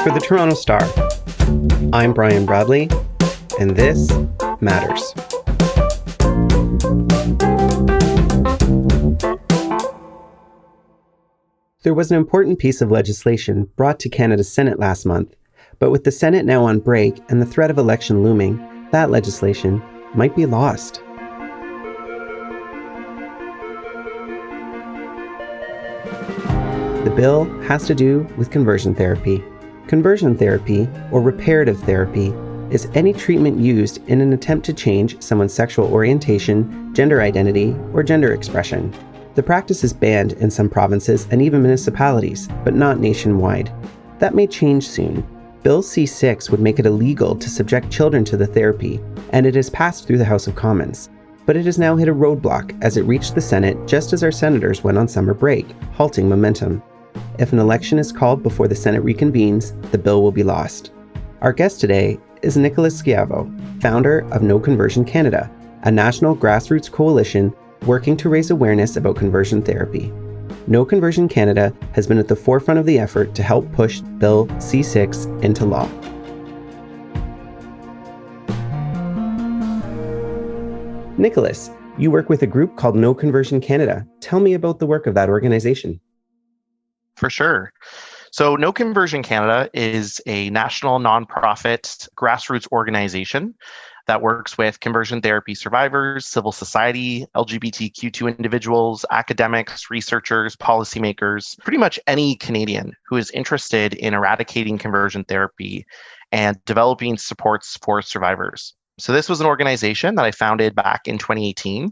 For the Toronto Star, I'm Brian Bradley, and this matters. There was an important piece of legislation brought to Canada's Senate last month, but with the Senate now on break and the threat of election looming, that legislation might be lost. The bill has to do with conversion therapy. Conversion therapy, or reparative therapy, is any treatment used in an attempt to change someone's sexual orientation, gender identity, or gender expression. The practice is banned in some provinces and even municipalities, but not nationwide. That may change soon. Bill C-6 would make it illegal to subject children to the therapy, and it has passed through the House of Commons. But it has now hit a roadblock as it reached the Senate just as our senators went on summer break, halting momentum. If an election is called before the Senate reconvenes, the bill will be lost. Our guest today is Nicholas Schiavo, founder of No Conversion Canada, a national grassroots coalition working to raise awareness about conversion therapy. No Conversion Canada has been at the forefront of the effort to help push Bill C-6 into law. Nicholas, you work with a group called No Conversion Canada. Tell me about the work of that organization. For sure. So No Conversion Canada is a national nonprofit grassroots organization that works with conversion therapy survivors, civil society, LGBTQ2 individuals, academics, researchers, policymakers, pretty much any Canadian who is interested in eradicating conversion therapy and developing supports for survivors. So this was an organization that I founded back in 2018.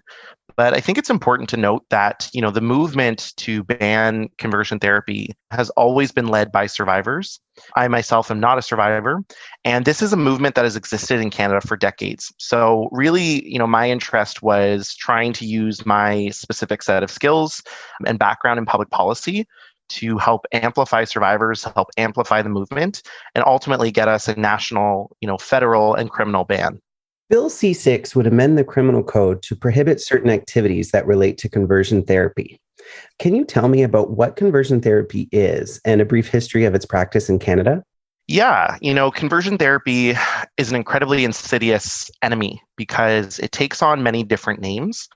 But I think it's important to note that, the movement to ban conversion therapy has always been led by survivors. I myself am not a survivor, and this is a movement that has existed in Canada for decades. So really, my interest was trying to use my specific set of skills and background in public policy to help amplify survivors, help amplify the movement, and ultimately get us a national, federal and criminal ban. Bill C-6 would amend the criminal code to prohibit certain activities that relate to conversion therapy. Can you tell me about what conversion therapy is and a brief history of its practice in Canada? Yeah, conversion therapy is an incredibly insidious enemy because it takes on many different names.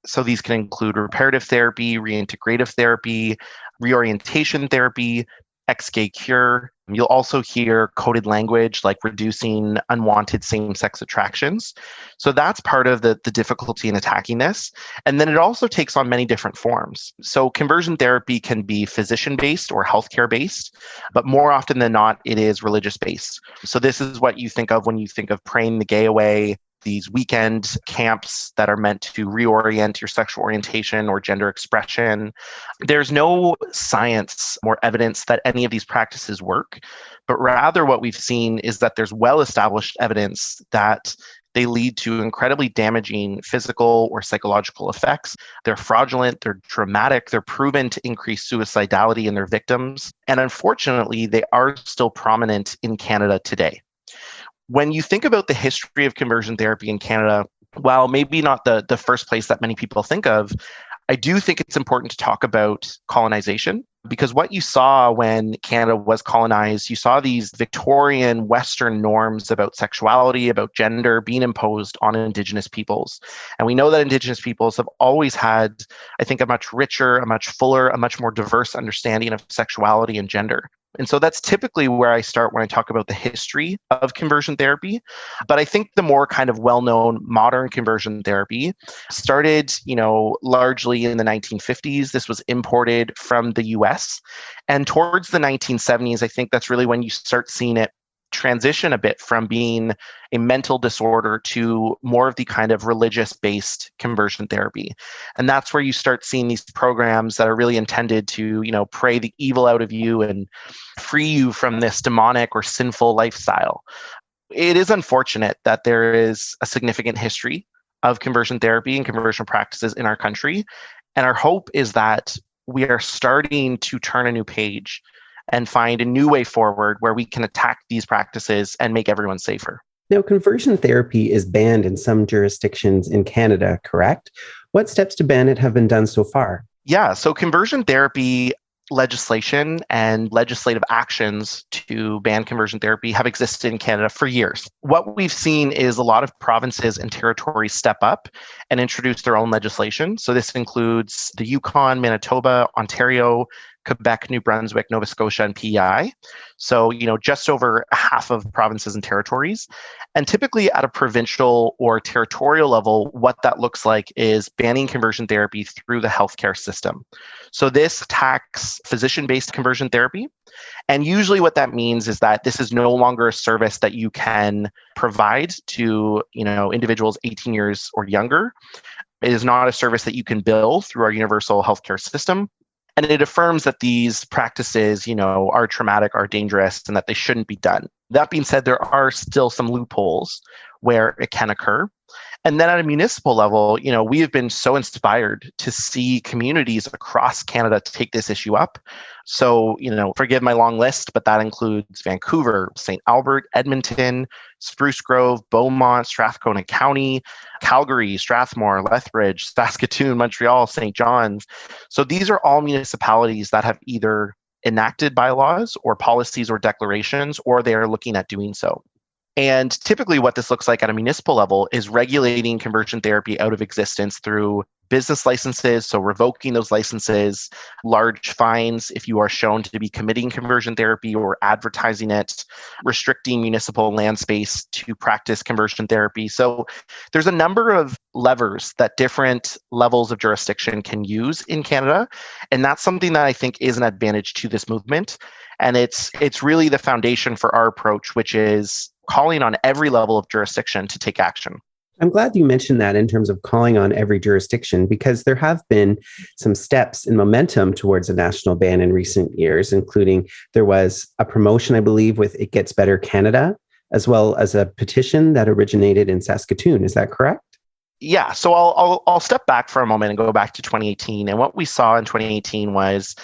So these can include reparative therapy, reintegrative therapy, reorientation therapy, ex-gay cure. You'll also hear coded language like reducing unwanted same-sex attractions. So that's part of the difficulty in attacking this. And then it also takes on many different forms. So conversion therapy can be physician-based or healthcare-based, but more often than not, it is religious-based. So this is what you think of when you think of praying the gay away, these weekend camps that are meant to reorient your sexual orientation or gender expression. There's no science or evidence that any of these practices work, but rather what we've seen is that there's well-established evidence that they lead to incredibly damaging physical or psychological effects. They're fraudulent, they're dramatic, they're proven to increase suicidality in their victims, and unfortunately, they are still prominent in Canada today. When you think about the history of conversion therapy in Canada, while maybe not the first place that many people think of, I do think it's important to talk about colonization, because what you saw when Canada was colonized, you saw these Victorian Western norms about sexuality, about gender being imposed on Indigenous peoples. And we know that Indigenous peoples have always had, I think, a much richer, a much fuller, a much more diverse understanding of sexuality and gender. And so that's typically where I start when I talk about the history of conversion therapy. But I think the more kind of well-known modern conversion therapy started, largely in the 1950s. This was imported from the US. And towards the 1970s, I think that's really when you start seeing it transition a bit from being a mental disorder to more of the kind of religious-based conversion therapy. And that's where you start seeing these programs that are really intended to, pray the evil out of you and free you from this demonic or sinful lifestyle. It is unfortunate that there is a significant history of conversion therapy and conversion practices in our country. And our hope is that we are starting to turn a new page and find a new way forward where we can attack these practices and make everyone safer. Now, conversion therapy is banned in some jurisdictions in Canada, correct? What steps to ban it have been done so far? Yeah, so conversion therapy legislation and legislative actions to ban conversion therapy have existed in Canada for years. What we've seen is a lot of provinces and territories step up and introduce their own legislation. So this includes the Yukon, Manitoba, Ontario, Quebec, New Brunswick, Nova Scotia, and PEI. So, just over half of provinces and territories. And typically at a provincial or territorial level, what that looks like is banning conversion therapy through the healthcare system. So this attacks physician-based conversion therapy. And usually what that means is that this is no longer a service that you can provide to, individuals 18 years or younger. It is not a service that you can bill through our universal healthcare system. And it affirms that these practices, are traumatic, are dangerous, and that they shouldn't be done. That being said, there are still some loopholes where it can occur. And then at a municipal level, we have been so inspired to see communities across Canada take this issue up. So, forgive my long list, but that includes Vancouver, St. Albert, Edmonton, Spruce Grove, Beaumont, Strathcona County, Calgary, Strathmore, Lethbridge, Saskatoon, Montreal, St. John's. So these are all municipalities that have either enacted bylaws or policies or declarations, or they are looking at doing so. And typically what this looks like at a municipal level is regulating conversion therapy out of existence through business licenses, so revoking those licenses, large fines if you are shown to be committing conversion therapy or advertising it, restricting municipal land space to practice conversion therapy. So there's a number of levers that different levels of jurisdiction can use in Canada, and that's something that I think is an advantage to this movement. And it's really the foundation for our approach, which is calling on every level of jurisdiction to take action. I'm glad you mentioned that in terms of calling on every jurisdiction, because there have been some steps and momentum towards a national ban in recent years, including there was a promotion, I believe, with It Gets Better Canada, as well as a petition that originated in Saskatoon. Is that correct? Yeah, so I'll step back for a moment and go back to 2018. And what we saw in 2018 was,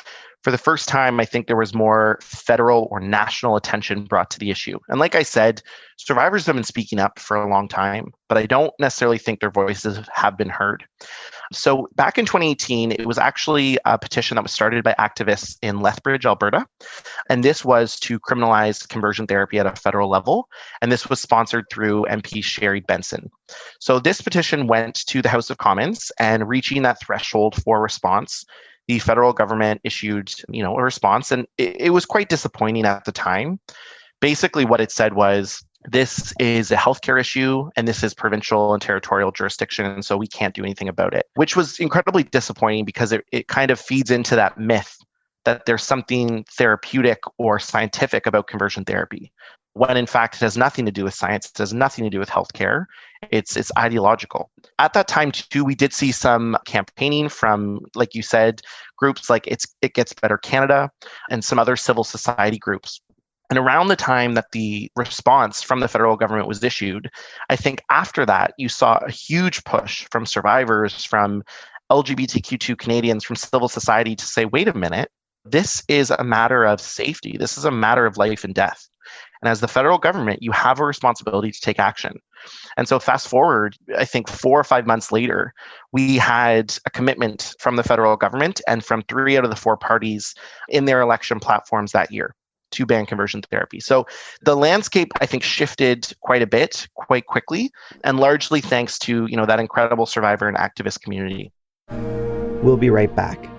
for the first time, I think there was more federal or national attention brought to the issue. And like I said, survivors have been speaking up for a long time, but I don't necessarily think their voices have been heard. So back in 2018, it was actually a petition that was started by activists in Lethbridge, Alberta. And this was to criminalize conversion therapy at a federal level. And this was sponsored through MP Sherry Benson. So this petition went to the House of Commons, and reaching that threshold for response, the federal government issued, a response, and it was quite disappointing at the time. Basically, what it said was, this is a healthcare issue, and this is provincial and territorial jurisdiction, so we can't do anything about it, which was incredibly disappointing because it kind of feeds into that myth that there's something therapeutic or scientific about conversion therapy, when in fact it has nothing to do with science, it has nothing to do with healthcare. It's ideological. At that time, too, we did see some campaigning from, like you said, groups like It Gets Better Canada and some other civil society groups. And around the time that the response from the federal government was issued, I think after that, you saw a huge push from survivors, from LGBTQ2 Canadians, from civil society to say, wait a minute, this is a matter of safety. This is a matter of life and death. And as the federal government, you have a responsibility to take action. And so fast forward, I think 4 or 5 months later, we had a commitment from the federal government and from 3 out of the 4 parties in their election platforms that year to ban conversion therapy. So the landscape, I think, shifted quite a bit, quite quickly, and largely thanks to, that incredible survivor and activist community. We'll be right back.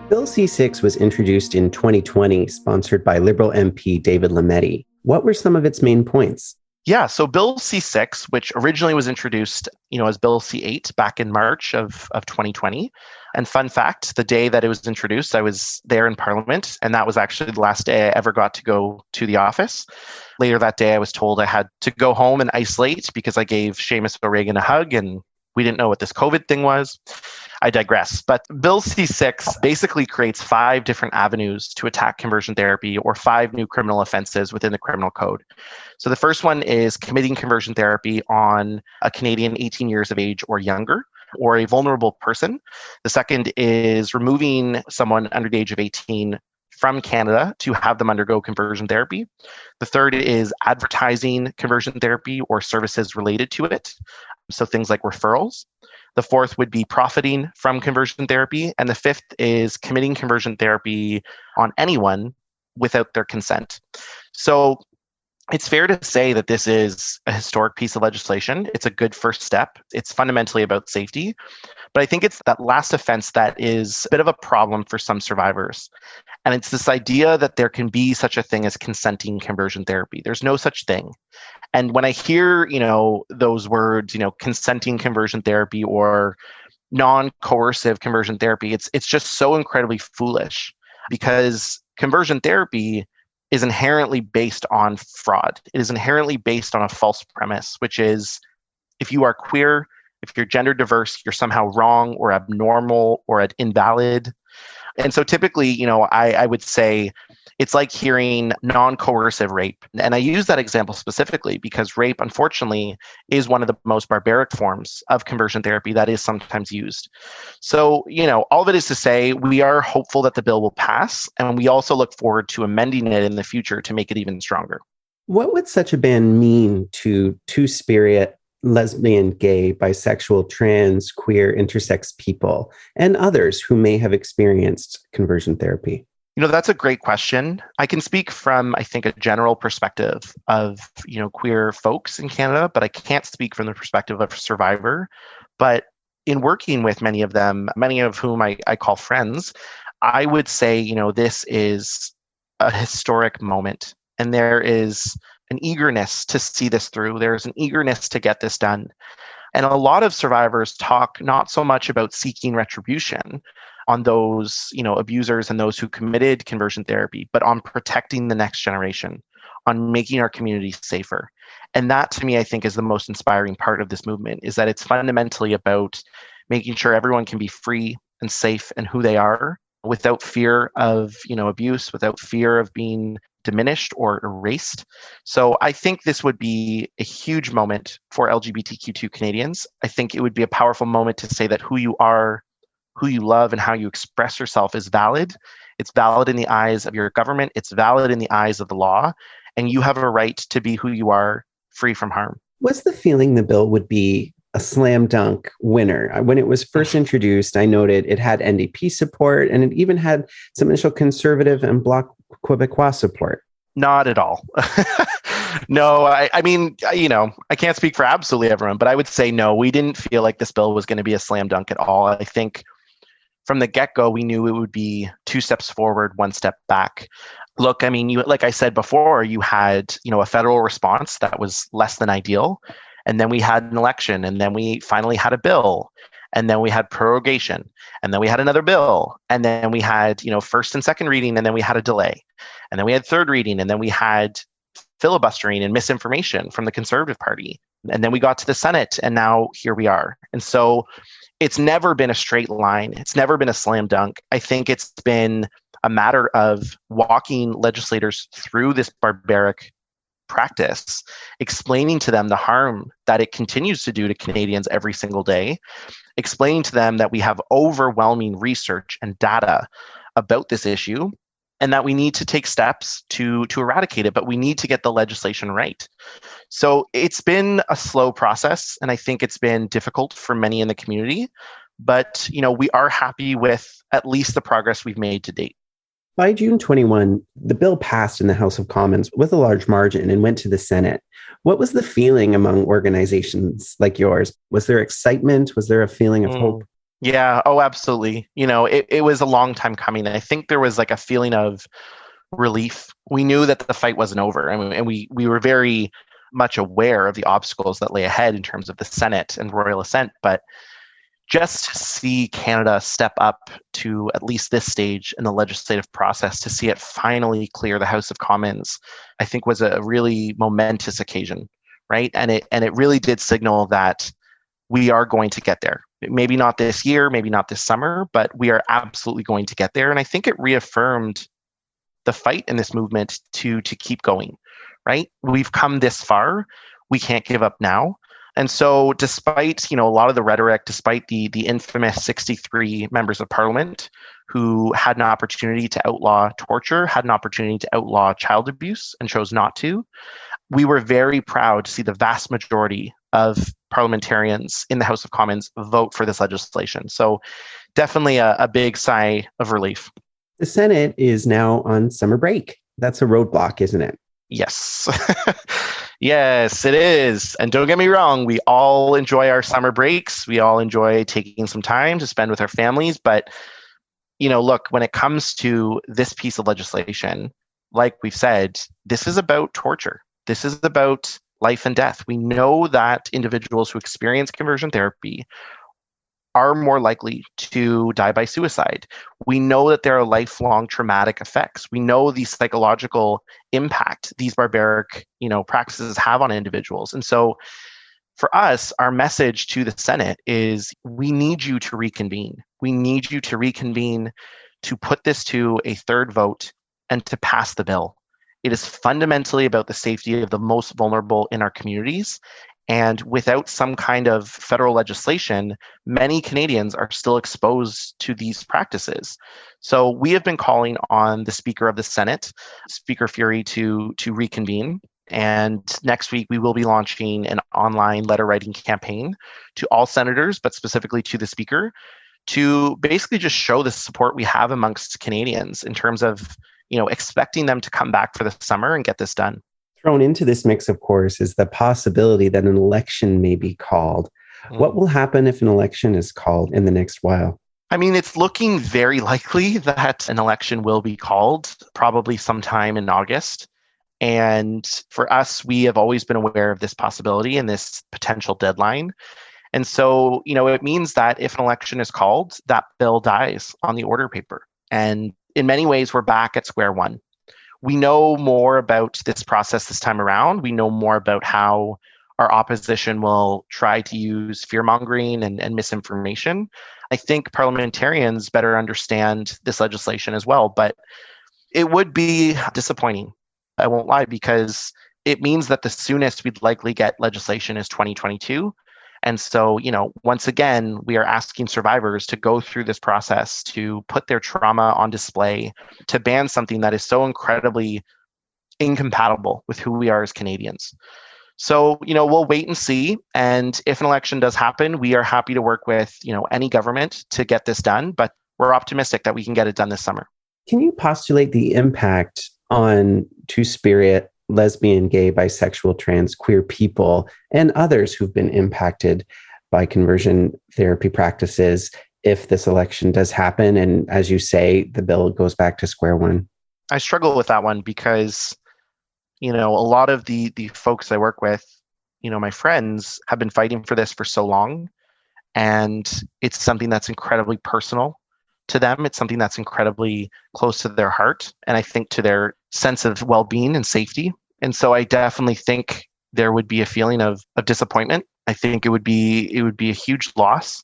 Bill C-6 was introduced in 2020, sponsored by Liberal MP David Lametti. What were some of its main points? Yeah, so Bill C-6, which originally was introduced, as Bill C-8 back in March of 2020. And fun fact, the day that it was introduced, I was there in Parliament, and that was actually the last day I ever got to go to the office. Later that day, I was told I had to go home and isolate because I gave Seamus O'Regan a hug, and we didn't know what this COVID thing was. I digress. But Bill C-6 basically creates 5 different avenues to attack conversion therapy, or 5 new criminal offenses within the criminal code. So the first one is committing conversion therapy on a Canadian 18 years of age or younger, or a vulnerable person. The second is removing someone under the age of 18 from Canada to have them undergo conversion therapy. The third is advertising conversion therapy or services related to it. So things like referrals. The fourth would be profiting from conversion therapy. And the fifth is committing conversion therapy on anyone without their consent. So it's fair to say that this is a historic piece of legislation. It's a good first step. It's fundamentally about safety. But I think it's that last offense that is a bit of a problem for some survivors. And it's this idea that there can be such a thing as consenting conversion therapy. There's no such thing. And when I hear, those words, consenting conversion therapy or non-coercive conversion therapy, it's just so incredibly foolish, because conversion therapy is inherently based on fraud. It is inherently based on a false premise, which is if you are queer, if you're gender diverse, you're somehow wrong or abnormal or invalid. And so typically, I would say it's like hearing non-coercive rape. And I use that example specifically because rape, unfortunately, is one of the most barbaric forms of conversion therapy that is sometimes used. So, all of it is to say we are hopeful that the bill will pass, and we also look forward to amending it in the future to make it even stronger. What would such a ban mean to two-spirit, lesbian, gay, bisexual, trans, queer, intersex people and others who may have experienced conversion therapy? That's a great question. I can speak from, I think, a general perspective of, queer folks in Canada, but I can't speak from the perspective of a survivor. But in working with many of them, many of whom I call friends, I would say, this is a historic moment. And there is an eagerness to see this through. There's an eagerness to get this done. And a lot of survivors talk not so much about seeking retribution on those, abusers and those who committed conversion therapy, but on protecting the next generation, on making our community safer. And that, to me, I think is the most inspiring part of this movement, is that it's fundamentally about making sure everyone can be free and safe in who they are without fear of, abuse, without fear of being diminished or erased. So I think this would be a huge moment for LGBTQ2 Canadians. I think it would be a powerful moment to say that who you are, who you love, and how you express yourself is valid. It's valid in the eyes of your government. It's valid in the eyes of the law. And you have a right to be who you are, free from harm. Was the feeling the bill would be a slam dunk winner? When it was first introduced, I noted it had NDP support, and it even had some initial Conservative and Bloc Québécois support. Not at all. No, I mean, I can't speak for absolutely everyone, but I would say no, we didn't feel like this bill was going to be a slam dunk at all. I think from the get-go, we knew it would be 2 steps forward, 1 step back. Look, I mean, like I said before, you had, a federal response that was less than ideal. And then we had an election, and then we finally had a bill, and then we had prorogation, and then we had another bill, and then we had, first and second reading, and then we had a delay, and then we had third reading, and then we had filibustering and misinformation from the Conservative Party. And then we got to the Senate, and now here we are. And so it's never been a straight line. It's never been a slam dunk. I think it's been a matter of walking legislators through this barbaric practice, explaining to them the harm that it continues to do to Canadians every single day, explaining to them that we have overwhelming research and data about this issue, and that we need to take steps to eradicate it, but we need to get the legislation right. So it's been a slow process, and I think it's been difficult for many in the community, but we are happy with at least the progress we've made to date. By June 21, the bill passed in the House of Commons with a large margin and went to the Senate. What was the feeling among organizations like yours? Was there excitement? Was there a feeling of hope? Yeah, oh, absolutely. It was a long time coming. I think there was like a feeling of relief. We knew that the fight wasn't over, and we were very much aware of the obstacles that lay ahead in terms of the Senate and royal assent, but just to see Canada step up to at least this stage in the legislative process, to see it finally clear the House of Commons, I think was a really momentous occasion, right? And it really did signal that we are going to get there. Maybe not this year, maybe not this summer, but we are absolutely going to get there. And I think it reaffirmed the fight in this movement to keep going, right? We've come this far. We can't give up now. And so despite, a lot of the rhetoric, despite the infamous 63 members of parliament who had an opportunity to outlaw torture, had an opportunity to outlaw child abuse, and chose not to. We were very proud to see the vast majority of parliamentarians in the House of Commons vote for this legislation. So definitely a big sigh of relief. The Senate is now on summer break. That's a roadblock, isn't it? Yes. Yes, it is. And don't get me wrong, we all enjoy our summer breaks. We all enjoy taking some time to spend with our families. But, look, when it comes to this piece of legislation, like we've said, this is about torture. This is about life and death. We know that individuals who experience conversion therapy are more likely to die by suicide. We know that there are lifelong traumatic effects. We know the psychological impact these barbaric, practices have on individuals. And so for us, our message to the Senate is we need you to reconvene. We need you to reconvene to put this to a third vote and to pass the bill. It is fundamentally about the safety of the most vulnerable in our communities. And without some kind of federal legislation, many Canadians are still exposed to these practices. So we have been calling on the Speaker of the Senate, Speaker Fury, to reconvene. And next week, we will be launching an online letter writing campaign to all senators, but specifically to the Speaker, to basically just show the support we have amongst Canadians in terms of, expecting them to come back for the summer and get this done. Thrown into this mix, of course, is the possibility that an election may be called. What will happen if an election is called in the next while? I mean, it's looking very likely that an election will be called, probably sometime in August. And for us, we have always been aware of this possibility and this potential deadline. And so, it means that if an election is called, that bill dies on the order paper. And in many ways, we're back at square one. We know more about this process this time around. We know more about how our opposition will try to use fear-mongering and misinformation. I think parliamentarians better understand this legislation as well, but it would be disappointing, I won't lie, because it means that the soonest we'd likely get legislation is 2022. And so, once again, we are asking survivors to go through this process, to put their trauma on display, to ban something that is so incredibly incompatible with who we are as Canadians. So, we'll wait and see. And if an election does happen, we are happy to work with, any government to get this done. But we're optimistic that we can get it done this summer. Can you postulate the impact on two-spirit, lesbian, gay, bisexual, trans, queer people, and others who've been impacted by conversion therapy practices if this election does happen? And as you say, the bill goes back to square one. I struggle with that one because, a lot of the folks I work with, my friends have been fighting for this for so long. And it's something that's incredibly personal to them. It's something that's incredibly close to their heart, and I think to their sense of well-being and safety. And so I definitely think there would be a feeling of disappointment. I think it would be a huge loss,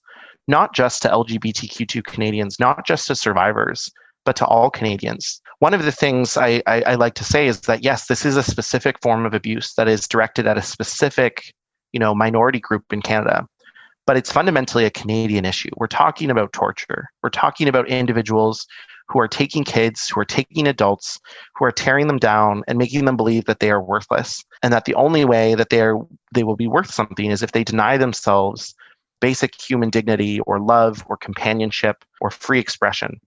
not just to LGBTQ2 Canadians, not just to survivors, but to all Canadians. One of the things I like to say is that, yes, this is a specific form of abuse that is directed at a specific, minority group in Canada. But it's fundamentally a Canadian issue. We're talking about torture. We're talking about individuals who are taking kids, who are taking adults, who are tearing them down and making them believe that they are worthless, and that the only way that they will be worth something is if they deny themselves basic human dignity or love or companionship or free expression.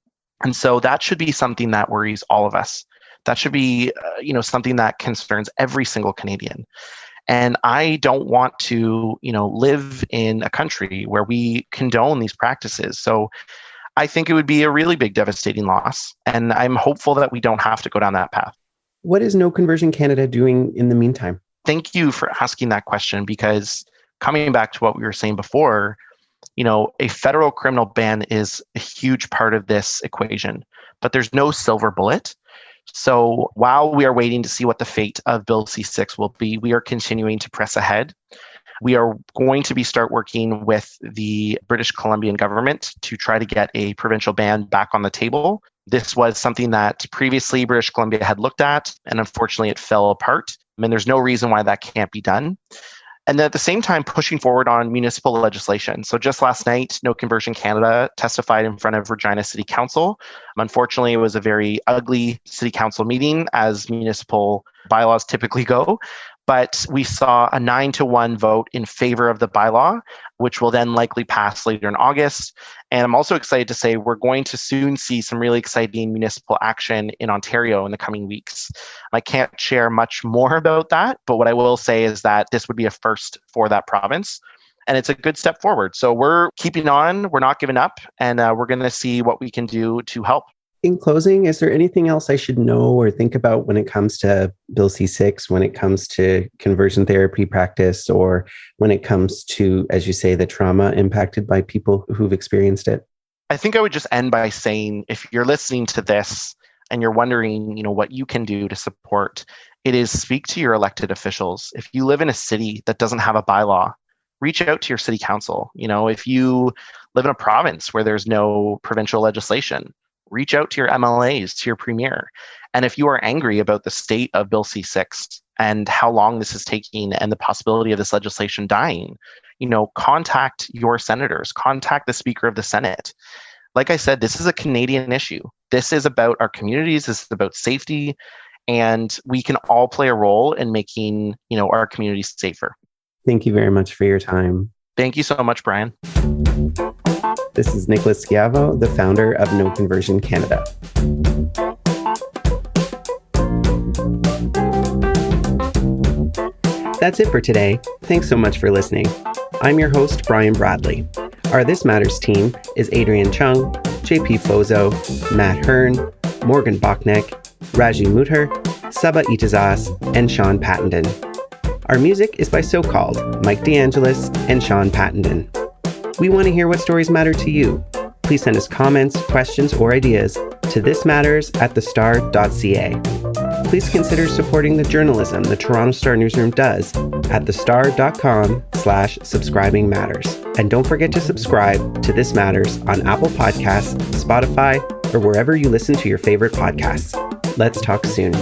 And so that should be something that worries all of us. That should be, something that concerns every single Canadian. And I don't want to, live in a country where we condone these practices. So I think it would be a really big, devastating loss. And I'm hopeful that we don't have to go down that path. What is No Conversion Canada doing in the meantime? Thank you for asking that question, because coming back to what we were saying before, a federal criminal ban is a huge part of this equation, but there's no silver bullet. So while we are waiting to see what the fate of Bill C6 will be, we are continuing to press ahead. We are going to start working with the British Columbian government to try to get a provincial ban back on the table. This was something that previously British Columbia had looked at, and unfortunately it fell apart. I mean, there's no reason why that can't be done. And then at the same time, pushing forward on municipal legislation. So just last night, No Conversion Canada testified in front of Regina City Council. Unfortunately, it was a very ugly city council meeting, as municipal bylaws typically go. But we saw a 9-1 vote in favor of the bylaw, which will then likely pass later in August. And I'm also excited to say we're going to soon see some really exciting municipal action in Ontario in the coming weeks. I can't share much more about that, but what I will say is that this would be a first for that province. And it's a good step forward. So we're keeping on, we're not giving up, and we're going to see what we can do to help. In closing, is there anything else I should know or think about when it comes to Bill C6, when it comes to conversion therapy practice, or when it comes to, as you say, the trauma impacted by people who've experienced it? I think I would just end by saying, if you're listening to this and you're wondering, what you can do to support, it is speak to your elected officials. If you live in a city that doesn't have a bylaw, reach out to your city council. If you live in a province where there's no provincial legislation, reach out to your MLAs, to your premier. And if you are angry about the state of Bill C6 and how long this is taking and the possibility of this legislation dying, contact your senators, contact the Speaker of the Senate. Like I said, this is a Canadian issue. This is about our communities, this is about safety, and we can all play a role in making, our communities safer. Thank you very much for your time. Thank you so much, Brian. This is Nicholas Schiavo, the founder of No Conversion Canada. That's it for today. Thanks so much for listening. I'm your host, Brian Bradley. Our This Matters team is Adrian Chung, JP Fozo, Matt Hearn, Morgan Bachneck, Raju Mutter, Saba Itazas, and Sean Pattenden. Our music is by So Called, Mike DeAngelis, and Sean Pattenden. We want to hear what stories matter to you. Please send us comments, questions, or ideas to thismatters@thestar.ca. Please consider supporting the journalism the Toronto Star Newsroom does at thestar.com/subscribingmatters. And don't forget to subscribe to This Matters on Apple Podcasts, Spotify, or wherever you listen to your favorite podcasts. Let's talk soon.